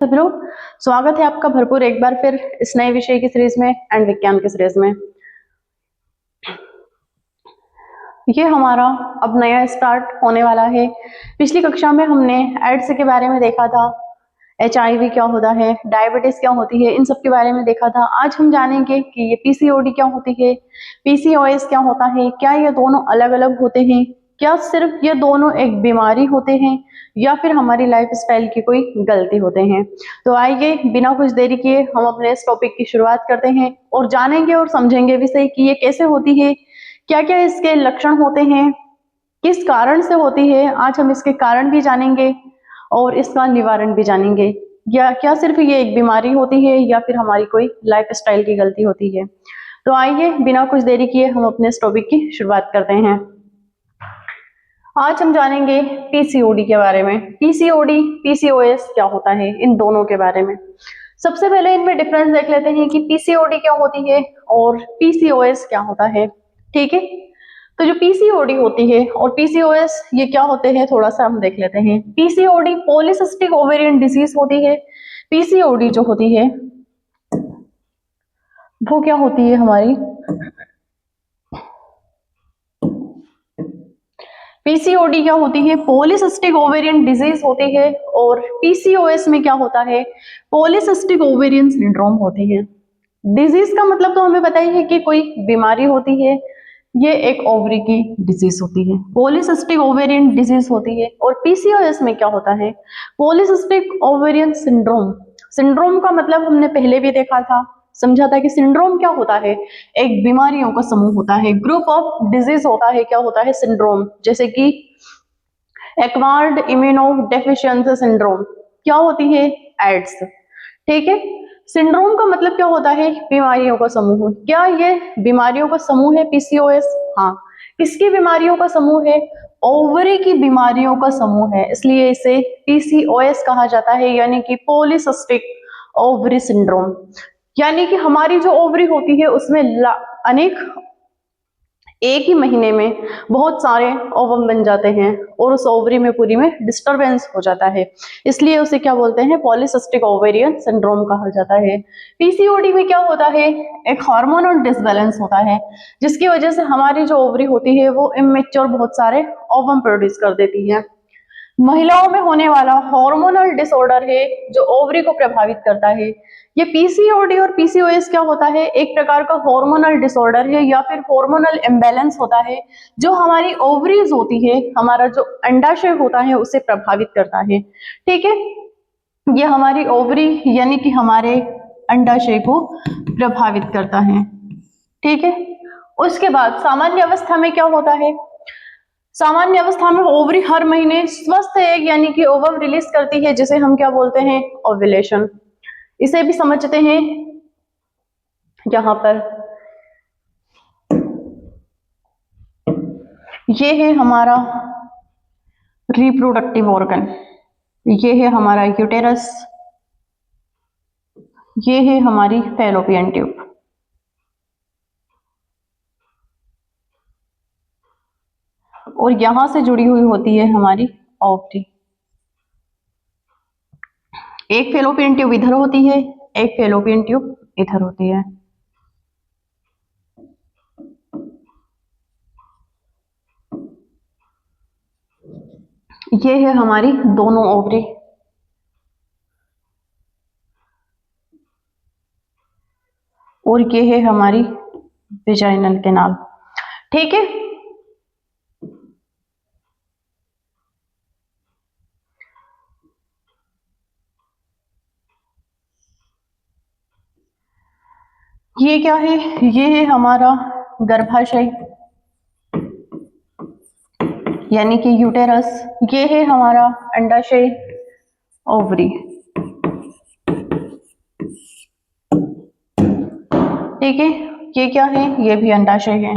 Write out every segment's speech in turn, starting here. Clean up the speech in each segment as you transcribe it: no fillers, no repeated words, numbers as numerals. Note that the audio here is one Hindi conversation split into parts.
सभी लोग, स्वागत है आपका भरपूर एक बार फिर इस नए विषय की सीरीज में एंड विज्ञान की सीरीज में। ये हमारा अब नया स्टार्ट होने वाला है। पिछली कक्षा में हमने एड्स के बारे में देखा था, HIV क्या होता है, डायबिटीज क्या होती है, इन सब के बारे में देखा था। आज हम जानेंगे कि ये PCOD क्या होती है, PCOS क्या होता है, क्या ये दोनों अलग अलग होते हैं, क्या सिर्फ ये दोनों एक बीमारी होते हैं या फिर हमारी लाइफस्टाइल की कोई गलती होते हैं। तो आइए बिना कुछ देरी किए हम अपने इस टॉपिक की शुरुआत करते हैं और जानेंगे और समझेंगे विषय कि ये कैसे होती है, क्या क्या इसके लक्षण होते हैं, किस कारण से होती है। आज हम इसके कारण भी जानेंगे और इसका निवारण भी जानेंगे। या क्या सिर्फ ये एक बीमारी होती है या फिर हमारी कोई लाइफस्टाइल की गलती होती है। तो आइए बिना कुछ देरी किए हम अपने इस टॉपिक की शुरुआत करते हैं। आज हम जानेंगे PCOD के बारे में। PCOD, PCOS क्या होता है, इन दोनों के बारे में। सबसे पहले इनमें डिफरेंस देख लेते हैं कि PCOD क्या होती है और PCOS क्या होता है। ठीक है, तो जो PCOD होती है और PCOS ये क्या होते हैं, थोड़ा सा हम देख लेते हैं। PCOD पॉलीसिस्टिक ओवेरियन डिजीज होती है। PCOD जो होती है वो क्या होती है हमारी, PCOD क्या होती है, पॉलीसिस्टिक ओवेरियन डिजीज होती है। और PCOS में क्या होता है, पॉलीसिस्टिक ओवेरियन सिंड्रोम होती है। डिजीज का मतलब तो हमें पता ही है कि कोई बीमारी होती है, ये एक ओवरी की डिजीज होती है, पॉलीसिस्टिक ओवेरियन डिजीज होती है। और PCOS में क्या होता है, पॉलीसिस्टिक ओवेरियन सिंड्रोम। सिंड्रोम का मतलब हमने पहले भी देखा था, समझा था कि सिंड्रोम क्या होता है, एक बीमारियों का समूह होता है, ग्रुप ऑफ डिजीज होता है। क्या होता है सिंड्रोम, जैसे कि एक्वायर्ड इम्यूनो डेफिशिएंसी सिंड्रोम क्या होती है, एड्स। ठीक है, सिंड्रोम का मतलब क्या होता है, बीमारियों का समूह। क्या ये बीमारियों का समूह है PCOS? हाँ। किसकी बीमारियों का समूह है, ओवरी की बीमारियों का समूह है, इसलिए इसे PCOS कहा जाता है, यानी कि पॉलीसिस्टिक ओवरी सिंड्रोम। यानी कि हमारी जो ओवरी होती है उसमें अनेक एक ही महीने में बहुत सारे ओवम बन जाते हैं और उस ओवरी में पूरी में डिस्टरबेंस हो जाता है, इसलिए उसे क्या बोलते हैं, पॉलीसिस्टिक ओवेरियन सिंड्रोम कहा जाता है। PCOD में क्या होता है, एक हार्मोनल डिसबैलेंस होता है, जिसकी वजह से हमारी जो ओवरी होती है वो इमेच्योर बहुत सारे ओवम प्रोड्यूस कर देती है। महिलाओं में होने वाला हार्मोनल डिसऑर्डर है जो ओवरी को प्रभावित करता है। ये PCOD और PCOS क्या होता है, एक प्रकार का हार्मोनल डिसऑर्डर है या फिर हार्मोनल इम्बैलेंस होता है जो हमारी ओवरीज होती है, हमारा जो अंडाशय होता है उसे प्रभावित करता है। ठीक है, ये हमारी ओवरी यानी कि हमारे अंडाशय को प्रभावित करता है। ठीक है, उसके बाद सामान्य अवस्था में क्या होता है, सामान्य अवस्था में ओवरी हर महीने स्वस्थ एग यानी कि ओवम रिलीज करती है, जिसे हम क्या बोलते हैं, ओव्यूलेशन। इसे भी समझते हैं यहां पर। ये है हमारा रिप्रोडक्टिव ऑर्गन, ये है हमारा यूटेरस, ये है हमारी फैलोपियन ट्यूब। और यहां से जुड़ी हुई होती है हमारी ओवरी। एक फैलोपियन ट्यूब इधर होती है, एक फैलोपियन ट्यूब इधर होती है। ये है हमारी दोनों ओवरी। और ये है हमारी वेजाइनल कैनाल। ठीक है, ये क्या है, ये है हमारा गर्भाशय यानी कि यूटेरस, ये है हमारा अंडाशय ओवरी। ठीक है, ये क्या है, ये भी अंडाशय है।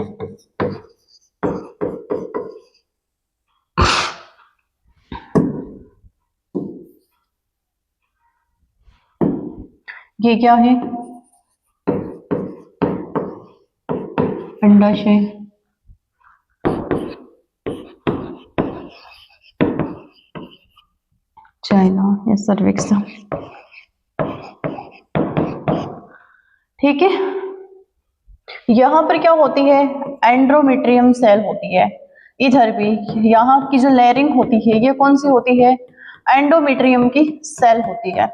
ये क्या है, अंडाशय। चाइना या सर्विक्स। ठीक है, यहाँ पर क्या होती है, एंड्रोमेट्रियम सेल होती है। इधर भी यहाँ की जो लेयरिंग होती है ये कौन सी होती है, एंडोमेट्रियम की सेल होती है।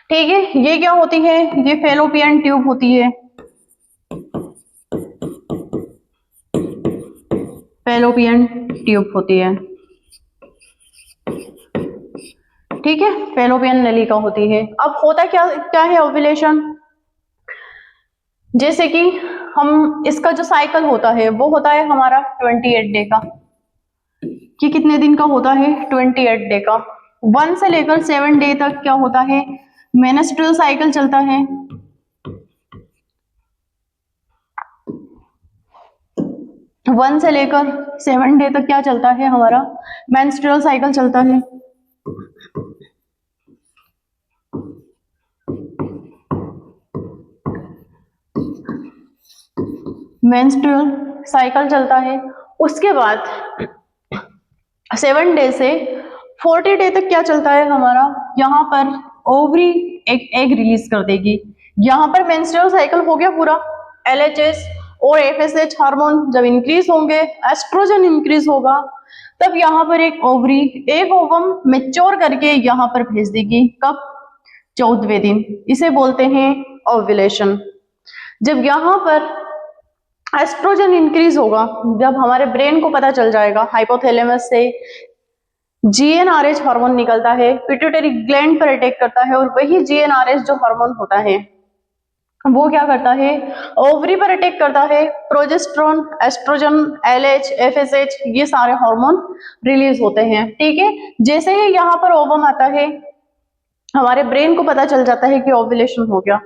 ठीक है, ये क्या होती है, ये फेलोपियन ट्यूब होती है। फेलोपियन ट्यूब होती है। ठीक है, फेलोपियन नलिका होती है। अब होता क्या क्या है ओव्यूलेशन, जैसे कि हम इसका जो साइकिल होता है वो होता है हमारा 28 डे का। कि कितने दिन का होता है, 28 डे का। 1 से लेकर 7 डे तक क्या होता है, मेंस्ट्रुअल साइकिल चलता है। 1 से लेकर 7 डे तक क्या चलता है, हमारा मेंस्ट्रुअल साइकिल चलता है। मेंस्ट्रुअल साइकिल चलता है। उसके बाद 7 डे से 40 डे तक क्या चलता है हमारा, यहाँ पर ओवरी एक एग रिलीज कर देगी। यहाँ पर मेंस्ट्रुअल साइकिल हो गया पूरा। LHS और FSH हार्मोन जब इंक्रीज होंगे, एस्ट्रोजन इंक्रीज होगा, तब यहाँ पर एक ओवरी एक ओवम मेच्योर करके यहाँ पर भेज देगी। कब, 14वें दिन। इसे बोलते हैं ओव्यूलेशन। जब यहाँ पर एस्ट्रोजन इंक्रीज होगा, जब हमारे ब्रेन को पता चल जाएगा, हाइपोथैलेमस से GnRH हार्मोन निकलता है, पिट्यूटरी ग्लैंड पर अटैक करता है, और वही GnRH जो हार्मोन होता है वो क्या करता है, ओवरी पर अटैक करता है। प्रोजेस्टेरोन, एस्ट्रोजन, LH, FSH ये सारे हार्मोन रिलीज होते हैं। ठीक है, जैसे ही यहाँ पर ओवम आता है, हमारे ब्रेन को पता चल जाता है कि ओव्यूलेशन हो गया।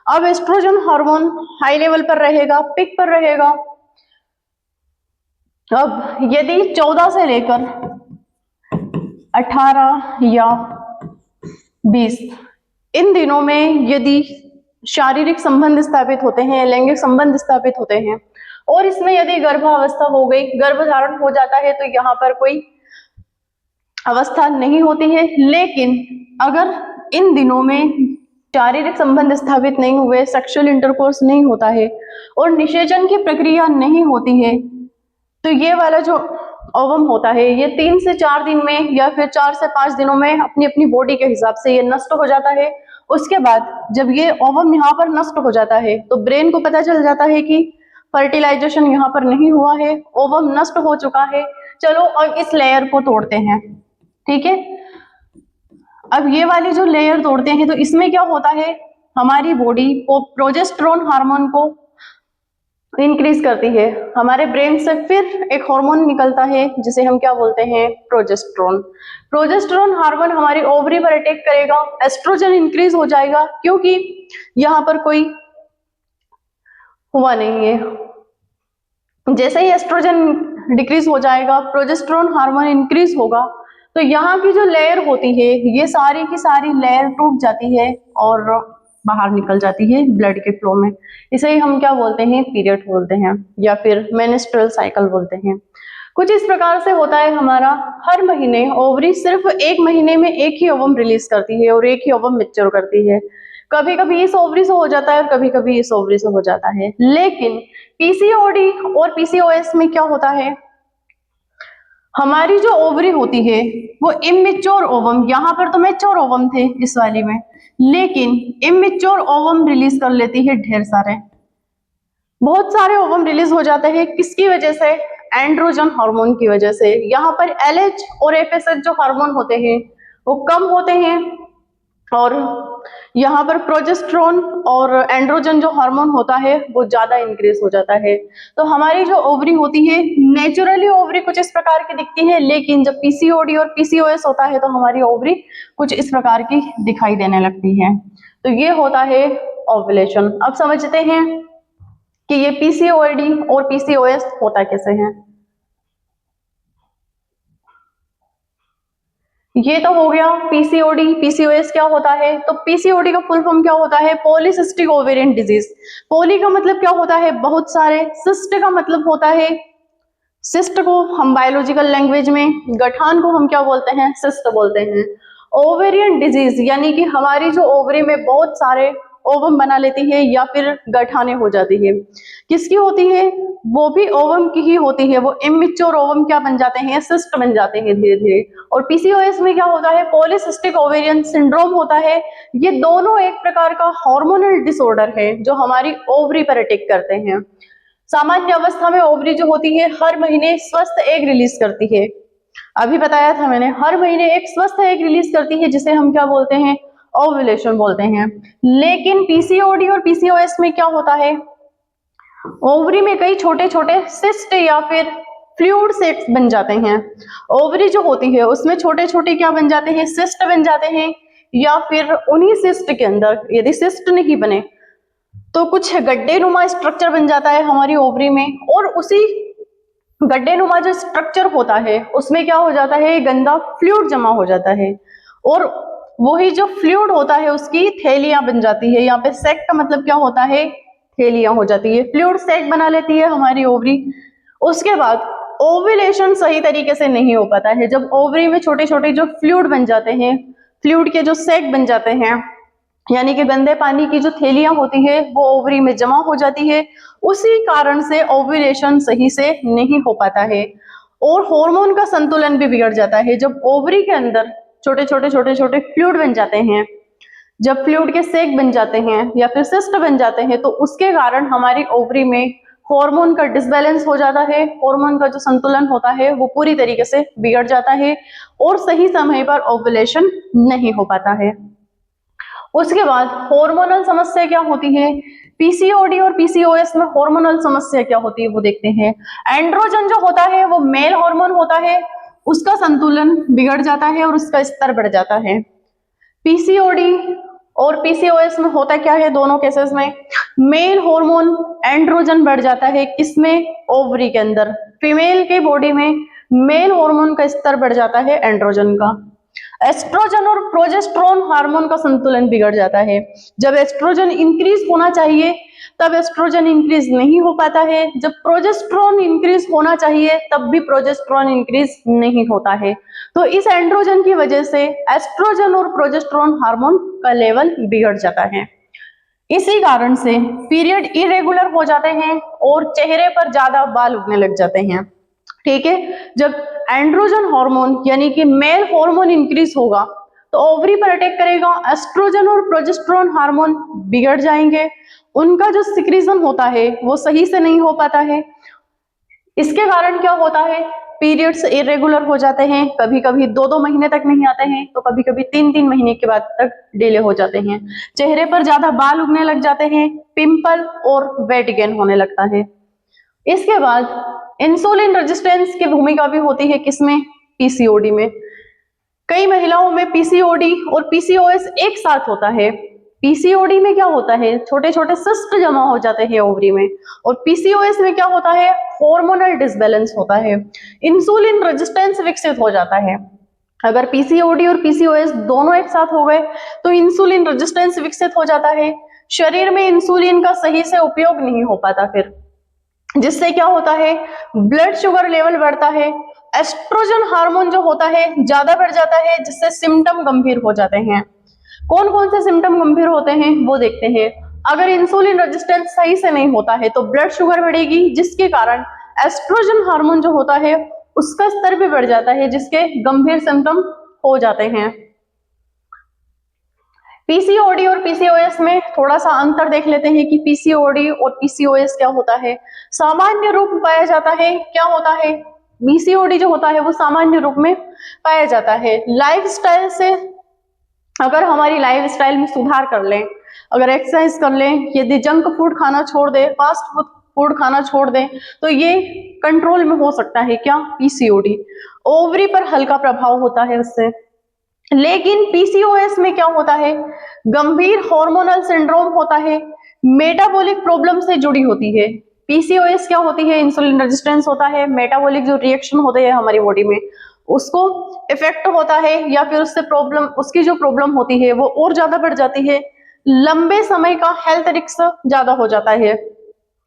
अब एस्ट्रोजन हार्मोन हाई लेवल पर रहेगा, पिक पर रहेगा। अब यदि 14 से लेकर 18 या 20 इन दिनों में यदि शारीरिक संबंध स्थापित होते हैं, लैंगिक संबंध स्थापित होते हैं, और इसमें यदि गर्भावस्था हो गई, गर्भधारण हो जाता है, तो यहाँ पर कोई अवस्था नहीं होती है। लेकिन अगर इन दिनों में शारीरिक संबंध स्थापित नहीं हुए, सेक्सुअल इंटरकोर्स नहीं होता है और निषेचन की प्रक्रिया नहीं होती है, तो ये वाला जो ओवम होता है ये 3 से 4 दिन में या फिर 4 से 5 दिनों में अपनी अपनी बॉडी के हिसाब से ये नष्ट हो जाता है। उसके बाद जब ये ओवम यहाँ पर नष्ट हो जाता है, तो ब्रेन को पता चल जाता है कि फर्टिलाइजेशन यहाँ पर नहीं हुआ है, ओवम नष्ट हो चुका है, चलो अब इस लेयर को तोड़ते हैं। ठीक है, अब ये वाली जो लेयर तोड़ते हैं, तो इसमें क्या होता है, हमारी बॉडी प्रोजेस्टेरोन हार्मोन को इंक्रीज करती है। हमारे ब्रेन से फिर एक हार्मोन निकलता है जिसे हम क्या बोलते हैं, प्रोजेस्टेरोन। प्रोजेस्टेरोन हार्मोन हमारी ओवरी पर अटैक करेगा, एस्ट्रोजन इंक्रीज हो जाएगा, क्योंकि यहाँ पर कोई हुआ नहीं है। जैसे ही एस्ट्रोजन डिक्रीज हो जाएगा, प्रोजेस्टेरोन हार्मोन इंक्रीज होगा, तो यहाँ की जो लेयर होती है ये सारी की सारी लेयर टूट जाती है और बाहर निकल जाती है ब्लड के फ्लो में। इसे ही हम क्या बोलते हैं, पीरियड बोलते हैं या फिर मेंस्ट्रुअल साइकिल बोलते हैं। कुछ इस प्रकार से होता है हमारा। हर महीने ओवरी सिर्फ 1 महीने में एक ही ओवम रिलीज करती है और एक ही ओवम मैच्योर करती है। कभी कभी इस ओवरी से हो जाता है और कभी कभी इस ओवरी से हो जाता है। लेकिन PCOD और PCOS में क्या होता है, हमारी जो ओवरी होती है वो इमेच्योर ओवम, यहाँ पर तो मैच्योर ओवम थे इस वाली में, लेकिन इमेच्योर ओवम रिलीज कर लेती है ढेर सारे, बहुत सारे ओवम रिलीज हो जाते हैं। किसकी वजह से, एंड्रोजन हार्मोन की वजह से। यहाँ पर LH और FSH जो हार्मोन होते हैं वो कम होते हैं, और यहाँ पर प्रोजेस्टेरोन और एंड्रोजन जो हार्मोन होता है वो ज्यादा इंक्रीज हो जाता है। तो हमारी जो ओवरी होती है, नेचुरली ओवरी कुछ इस प्रकार की दिखती है, लेकिन जब PCOD और PCOS होता है तो हमारी ओवरी कुछ इस प्रकार की दिखाई देने लगती है। तो ये होता है ओव्यूलेशन। अब समझते हैं कि ये PCOD और PCOS होता कैसे है। ये तो हो गया PCOD, PCOS क्या होता है। तो PCOD का फुल फॉर्म क्या होता है, पॉलीसिस्टिक ओवेरियन डिजीज। पॉली का मतलब क्या होता है, बहुत सारे, सिस्ट का मतलब होता है, सिस्ट को हम बायोलॉजिकल लैंग्वेज में, गठान को हम क्या बोलते हैं, सिस्ट बोलते हैं, ओवेरियन डिजीज यानी कि हमारी जो ओवरी में बहुत सारे ओवम बना लेती है या फिर गठाने हो जाती है, किसकी होती है? वो भी ओवम की ही होती है। वो इमेच्योर ओवम क्या बन जाते हैं? सिस्ट बन जाते हैं धीरे धीरे। और पीसीओएस में क्या होता है? पॉलीसिस्टिक ओवेरियन सिंड्रोम होता है। ये दोनों एक प्रकार का हार्मोनल डिसऑर्डर है जो हमारी ओवरी पर अटैक करते हैं। सामान्य अवस्था में ओवरी जो होती है हर महीने स्वस्थ एग रिलीज करती है। अभी बताया था मैंने, हर महीने एक स्वस्थ एग रिलीज करती है जिसे हम क्या बोलते हैं? ओव्यूलेशन बोलते हैं। लेकिन पीसीओडी और पीसीओएस में क्या होता है? ओवरी में कई छोटे छोटे सिस्ट या फिर फ्लूइड सेक्स बन जाते हैं। ओवरी जो होती है उसमें छोटे छोटे क्या बन जाते हैं? सिस्ट बन जाते हैं, या फिर उन्हीं सिस्ट के अंदर यदि सिस्ट नहीं बने तो कुछ गड्ढे नुमा स्ट्रक्चर बन जाता है हमारी ओवरी में। और उसी गड्ढे नुमा जो स्ट्रक्चर होता है उसमें क्या हो जाता है? गंदा फ्लूइड जमा हो जाता है, और वही जो फ्लूइड होता है उसकी थैलियां बन जाती है। यहाँ पे सैक का मतलब क्या होता है? थैलियां हो जाती है। फ्लूइड सैक बना लेती है हमारी ओवरी। उसके बाद ओव्यूलेशन सही तरीके से नहीं हो पाता है। जब ओवरी में छोटे छोटे जो फ्लूइड बन जाते हैं, फ्लूइड के जो सैक बन जाते हैं, यानी कि गंदे पानी की जो थैलियां होती है वो ओवरी में जमा हो जाती है, उसी कारण से ओव्यूलेशन सही से नहीं हो पाता है। और हार्मोन का संतुलन भी बिगड़ जाता है। जब ओवरी के अंदर छोटे छोटे फ्लूइड बन जाते हैं, जब फ्लूइड के सेक बन जाते हैं या फिर सिस्ट बन जाते हैं, तो उसके कारण हमारी ओवरी में हार्मोन का डिसबैलेंस हो जाता है। हार्मोन का जो संतुलन होता है वो पूरी तरीके से बिगड़ जाता है और सही समय पर ओव्यूलेशन नहीं हो पाता है। उसके बाद हार्मोनल समस्या क्या होती है? पीसीओडी और पीसीओएस में हार्मोनल समस्या क्या होती है वो देखते हैं। एंड्रोजन जो होता है वो मेल हार्मोन होता है, उसका संतुलन बिगड़ जाता है और उसका स्तर बढ़ जाता है। पीसीओडी और पीसीओएस में होता क्या है? दोनों केसेस में मेल हार्मोन एंड्रोजन बढ़ जाता है। किसमें? ओवरी के अंदर। फीमेल के बॉडी में मेल हार्मोन का स्तर बढ़ जाता है एंड्रोजन का। एस्ट्रोजन और प्रोजेस्टेरोन हार्मोन का संतुलन बिगड़ जाता है। जब एस्ट्रोजन इंक्रीज होना चाहिए तब एस्ट्रोजन इंक्रीज नहीं हो पाता है। जब प्रोजेस्टेरोन इंक्रीज होना चाहिए तब भी प्रोजेस्टेरोन इंक्रीज नहीं होता है। तो इस एंड्रोजन की वजह से एस्ट्रोजन और प्रोजेस्टेरोन हार्मोन का लेवल बिगड़ जाता है। इसी कारण से पीरियड इरेगुलर हो जाते हैं और चेहरे पर ज्यादा बाल उगने लग जाते हैं। ठीक है, जब एंड्रोजन हार्मोन यानी कि मेल हार्मोन इंक्रीज होगा तो ओवरी पर अटैक करेगा। एस्ट्रोजन और प्रोजेस्टेरोन हार्मोन बिगड़ जाएंगे, उनका जो सिक्रीशन होता है वो सही से नहीं हो पाता है। इसके कारण क्या होता है? पीरियड्स इरेगुलर हो जाते हैं, कभी कभी 2-2 महीने तक नहीं आते हैं, तो कभी कभी 3-3 महीने के बाद तक डिले हो जाते हैं। चेहरे पर ज्यादा बाल उगने लग जाते हैं, पिंपल और वेट गेन होने लगता है। इसके बाद इंसुलिन रेजिस्टेंस की भूमिका भी होती है किसमें? पीसीओडी में। कई महिलाओं में पीसीओडी और पीसीओएस एक साथ होता है। पीसीओडी में क्या होता है? छोटे छोटे सिस्ट जमा हो जाते हैं ओवरी में, और पीसीओएस में क्या होता है? हार्मोनल डिसबैलेंस होता है, इंसुलिन रेजिस्टेंस विकसित हो जाता है। अगर पीसीओडी और पीसीओएस दोनों एक साथ हो गए तो इंसुलिन रेजिस्टेंस विकसित हो जाता है। शरीर में इंसुलिन का सही से उपयोग नहीं हो पाता, फिर जिससे क्या होता है? ब्लड शुगर लेवल बढ़ता है। एस्ट्रोजन हार्मोन जो होता है ज्यादा बढ़ जाता है, जिससे सिम्टम गंभीर हो जाते हैं। कौन कौन से सिम्टम गंभीर होते हैं वो देखते हैं। अगर इंसुलिन रेजिस्टेंस सही से नहीं होता है तो ब्लड शुगर बढ़ेगी, जिसके कारण एस्ट्रोजन हार्मोन जो होता है उसका स्तर भी बढ़ जाता है, जिसके गंभीर सिम्टम हो जाते हैं। पीसीओडी और पीसीओएस में थोड़ा सा अंतर देख लेते हैं कि पीसीओडी और पीसीओएस क्या होता है। सामान्य रूप पाया जाता है, क्या होता है? पीसीओडी जो होता है वो सामान्य रूप में पाया जाता है। लाइफस्टाइल से, अगर हमारी लाइफस्टाइल में सुधार कर लें, अगर एक्सरसाइज कर लें, यदि जंक फूड खाना छोड़ दें, फास्ट फूड खाना छोड़ दें, तो ये कंट्रोल में हो सकता है। क्या? पीसीओडी। ओवरी पर हल्का प्रभाव होता है उससे। लेकिन पीसीओएस में क्या होता है? गंभीर हार्मोनल सिंड्रोम होता है, मेटाबॉलिक प्रॉब्लम से जुड़ी होती है। पीसीओएस क्या होती है? इंसुलिन रेजिस्टेंस होता है, मेटाबॉलिक जो रिएक्शन होते हैं हमारी बॉडी में उसको इफेक्ट होता है, या फिर उससे प्रॉब्लम, उसकी जो प्रॉब्लम होती है वो और ज्यादा बढ़ जाती है। लंबे समय का हेल्थ रिस्क ज्यादा हो जाता है।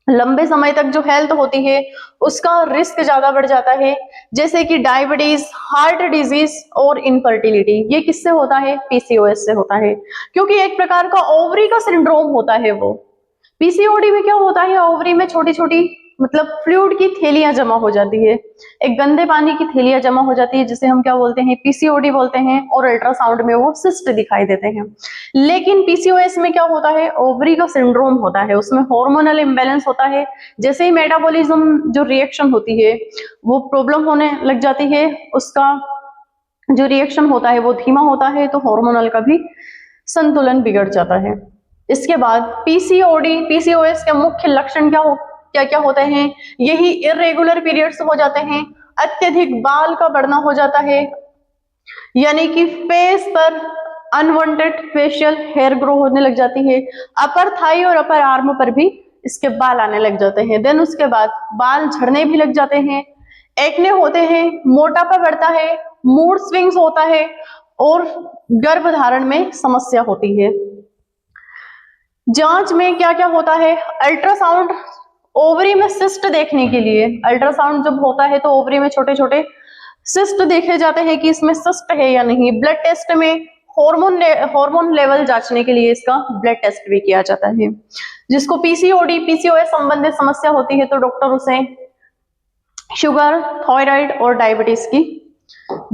लंबे समय तक जो हेल्थ होती है उसका रिस्क ज्यादा बढ़ जाता है, जैसे कि डायबिटीज, हार्ट डिजीज और इनफर्टिलिटी। ये किससे होता है? पीसीओएस से होता है, क्योंकि एक प्रकार का ओवरी का सिंड्रोम होता है वो। पीसीओडी में क्या होता है? ओवरी में छोटी छोटी मतलब फ्लूइड की थैलियां जमा हो जाती है, एक गंदे पानी की थैलियां जमा हो जाती है, जिसे हम क्या बोलते हैं? पीसीओडी बोलते हैं, और अल्ट्रासाउंड में वो सिस्ट दिखाई देते हैं। लेकिन पीसीओएस में क्या होता है? ओवरी का सिंड्रोम होता है, उसमें हार्मोनल इम्बैलेंस होता है। जैसे ही मेटाबॉलिज्म जो रिएक्शन होती है वो प्रॉब्लम होने लग जाती है, उसका जो रिएक्शन होता है वो धीमा होता है, तो हार्मोनल का भी संतुलन बिगड़ जाता है। इसके बाद पीसीओडी, पीसीओएस के मुख्य लक्षण क्या क्या होते हैं? यही इरेगुलर पीरियड्स हो जाते हैं, अत्यधिक बाल का बढ़ना हो जाता है, यानी कि फेस पर अनवांटेड फेशियल हेयर ग्रो होने लग जाती है, अपर थाई और अपर आर्म पर भी इसके बाल आने लग जाते हैं। देन उसके बाद बाल झड़ने भी लग जाते हैं, एक्ने होते हैं, मोटापा बढ़ता है, मूड स्विंग्स होता है, और गर्भधारण में समस्या होती है। जांच में क्या क्या होता है? अल्ट्रासाउंड, ओवरी में सिस्ट देखने के लिए अल्ट्रासाउंड जब होता है तो ओवरी में छोटे छोटे सिस्ट देखे जाते हैं कि इसमें सिस्ट है या नहीं। ब्लड टेस्ट में हार्मोन लेवल जांचने के लिए इसका ब्लड टेस्ट भी किया जाता है। जिसको पीसीओडी, पीसीओएस संबंधित समस्या होती है तो डॉक्टर उसे शुगर, थायराइड और डायबिटीज की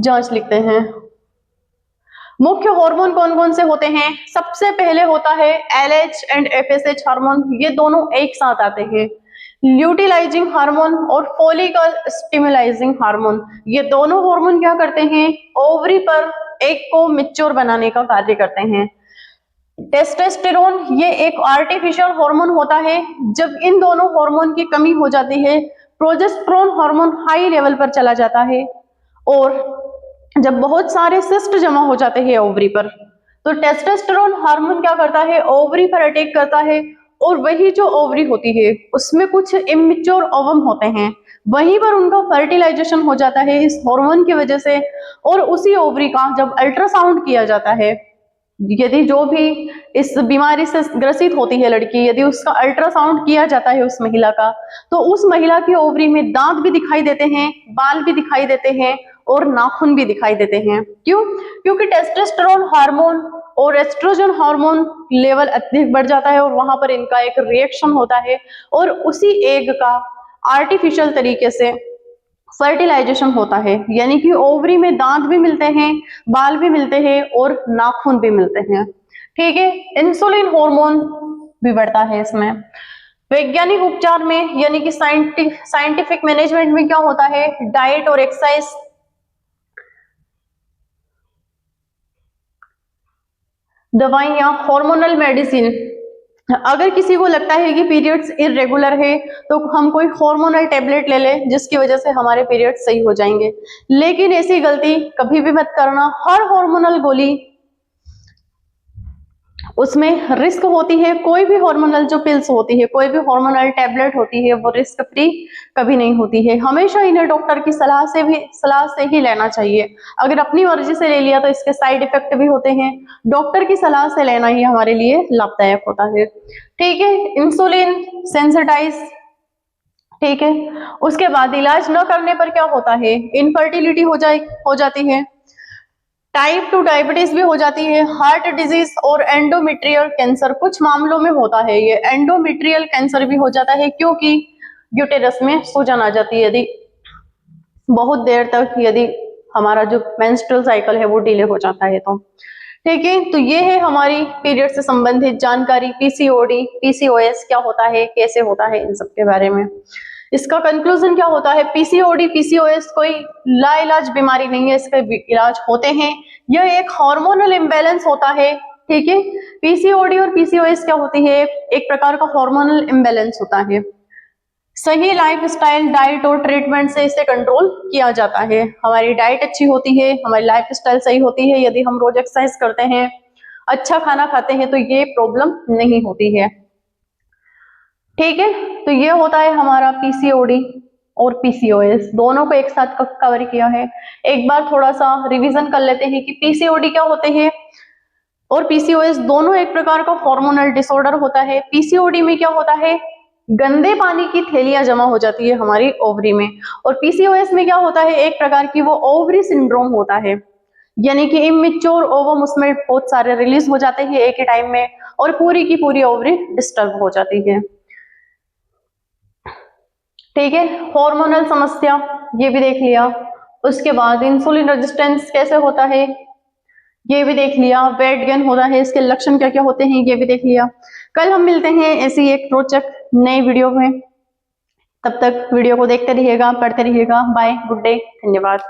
जांच लिखते हैं। मुख्य हार्मोन कौन कौन से होते हैं? सबसे पहले होता है एलएच एंड एफएसएच हार्मोन, ये दोनों एक साथ आते हैं। ल्यूटिलाइजिंग हार्मोन और फॉलिकल स्टिमुलाइजिंग हार्मोन, ये दोनों हार्मोन क्या करते हैं? ओवरी पर एग को मैच्योर बनाने का कार्य करते हैं। टेस्टोस्टेरोन, ये एक आर्टिफिशियल हार्मोन होता है। जब इन दोनों हार्मोन की कमी हो जाती है, प्रोजेस्टेरोन हार्मोन हाई लेवल पर चला जाता है, और जब बहुत सारे सिस्ट जमा हो जाते हैं ओवरी पर, तो टेस्टोस्टेरोन हार्मोन क्या करता है? ओवरी पर अटैक करता है, और वही जो ओवरी होती है उसमें कुछ इमेच्योर ओवम होते हैं, वहीं पर उनका फर्टिलाइजेशन हो जाता है इस हार्मोन की वजह से। और उसी ओवरी का जब अल्ट्रासाउंड किया जाता है, यदि जो भी इस बीमारी से ग्रसित होती है लड़की, यदि उसका अल्ट्रासाउंड किया जाता है उस महिला का, तो उस महिला की ओवरी में दांत भी दिखाई देते हैं, बाल भी दिखाई देते हैं, और नाखून भी दिखाई देते हैं। क्यों? क्योंकि टेस्टोस्टेरोन हार्मोन और एस्ट्रोजन हार्मोन लेवल अत्यधिक बढ़ जाता है, और वहां पर इनका एक रिएक्शन होता है, और उसी एग का आर्टिफिशियल तरीके से फर्टिलाइजेशन होता है, यानी कि ओवरी में दांत भी मिलते हैं, बाल भी मिलते हैं, और नाखून भी मिलते हैं। ठीक है। इंसुलिन हार्मोन भी बढ़ता है इसमें। वैज्ञानिक उपचार में यानी कि साइंटिफिक मैनेजमेंट में क्या होता है? डाइट और एक्सरसाइज, दवाइयां, हार्मोनल मेडिसिन। अगर किसी को लगता है कि पीरियड्स इरेगुलर है तो हम कोई हार्मोनल टेबलेट ले लें जिसकी वजह से हमारे पीरियड्स सही हो जाएंगे, लेकिन ऐसी गलती कभी भी मत करना। हर हार्मोनल गोली, उसमें रिस्क होती है। कोई भी हार्मोनल जो पिल्स होती है, कोई भी हार्मोनल टेबलेट होती है, वो रिस्क फ्री कभी नहीं होती है। हमेशा इन्हें डॉक्टर की सलाह से ही लेना चाहिए। अगर अपनी मर्जी से ले लिया तो इसके साइड इफेक्ट भी होते हैं। डॉक्टर की सलाह से लेना ही हमारे लिए लाभदायक होता है। ठीक है। इंसुलिन सेंसिटाइज, ठीक है। उसके बाद इलाज न करने पर क्या होता है? इनफर्टिलिटी हो जाती है, टाइप 2 डायबिटीज भी हो जाती है, हार्ट डिजीज और एंडोमेट्रियल कैंसर कुछ मामलों में होता है। ये एंडोमेट्रियल कैंसर भी हो जाता है क्योंकि यूटेरस में सूजन आ जाती है, यदि बहुत देर तक यदि हमारा जो मेंस्ट्रुअल साइकिल है वो डिले हो जाता है तो। ठीक है। तो ये है हमारी पीरियड से संबंधित जानकारी, पीसीओडी, पीसीओएस क्या होता है, कैसे होता है, इन सब के बारे में। इसका कंक्लूजन क्या होता है? पीसीओडी, पीसीओएस कोई लाइलाज बीमारी नहीं है, इसके इलाज होते हैं। यह एक हार्मोनल इम्बैलेंस होता है। ठीक है। पीसीओडी और पीसीओएस क्या होती है? एक प्रकार का हार्मोनल इम्बैलेंस होता है। सही लाइफस्टाइल, डाइट और ट्रीटमेंट से इसे कंट्रोल किया जाता है। हमारी डाइट अच्छी होती है, हमारी लाइफस्टाइल सही होती है, यदि हम रोज एक्सरसाइज करते हैं, अच्छा खाना खाते हैं, तो ये प्रॉब्लम नहीं होती है। ठीक है। तो ये होता है हमारा पीसीओडी और पीसीओएस, दोनों को एक साथ कवर किया है। एक बार थोड़ा सा रिवीजन कर लेते हैं कि पीसीओडी क्या होते हैं और पीसीओएस, दोनों एक प्रकार का हार्मोनल डिसऑर्डर होता है। पीसीओडी में क्या होता है? गंदे पानी की थैलियां जमा हो जाती है हमारी ओवरी में। और पीसीओएस में क्या होता है, एक प्रकार की वो ओवरी सिंड्रोम होता है, यानी कि इमेच्योर ओवम उसमें बहुत सारे रिलीज हो जाते हैं एक ही टाइम में और पूरी की पूरी ओवरी डिस्टर्ब हो जाती है। ठीक है, हार्मोनल समस्या ये भी देख लिया। उसके बाद इंसुलिन रेजिस्टेंस कैसे होता है ये भी देख लिया। वेट गेन होता है, इसके लक्षण क्या क्या होते हैं ये भी देख लिया। कल हम मिलते हैं ऐसी एक रोचक नई वीडियो में। तब तक वीडियो को देखते रहिएगा, पढ़ते रहिएगा। बाय, गुड डे, धन्यवाद।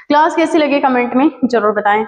क्लास कैसी लगी कमेंट में जरूर बताएं।